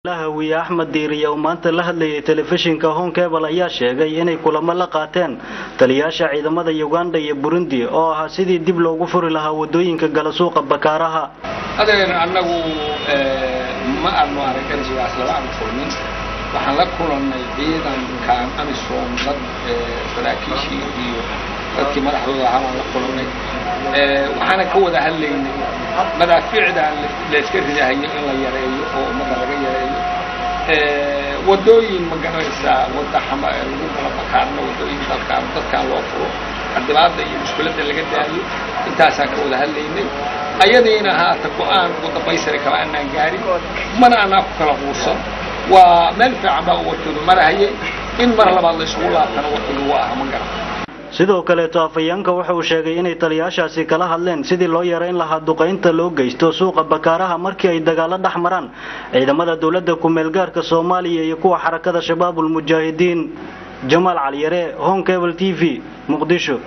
lahawi Axmed Diiriye oo maanta la hadlayay telefishinka Home Cable ayaa sheegay inay kulamo la qaateen taliyaasha ciidamada Uganda iyo Burundi oo ah sidii dib loogu furi lahaa wadooyinka gala suuqa Bakaaraha. Adeer anagu ma aanu aragn sidaas laba aan furmin waxaan la kulannay ciidanka amisom dad saraakiishii iyo dadkii madaxdooda ahaa la kulannay waxaana ka wada hadlaynay madaafiicda la iska ridahayo in la yareeyo oo umada laga yareeyo wadooyin ma garanaysaa wada xama lagu kala bakaarno wadooyin dadka loo furo hadbaada iyo mushkilada laga daayo intaasaa ka wada hadlaynay ayadiina haata go'aan ugu dambaysay kaba aanan gaarin mana ana ku kala quusan waa meel fiican baa wadadu marahayay in mar labaad la isugu laabtana wadadu waa ma garan sidoo kale taafayaanka waxa uu sheegay inay taliyaashaasi kala hadleen sidii loo yareyn lahaa duqeynta loo geysto suuqa Bakaaraha markii ay dagaal dhaxmaraan ciidamada dawladda ku meel gaarka Soomaaliya iyo kuwa xarakada Shabaabul Mujaahidiin. Jamaal Cali Yare, Home Cable TV, Muqdisho.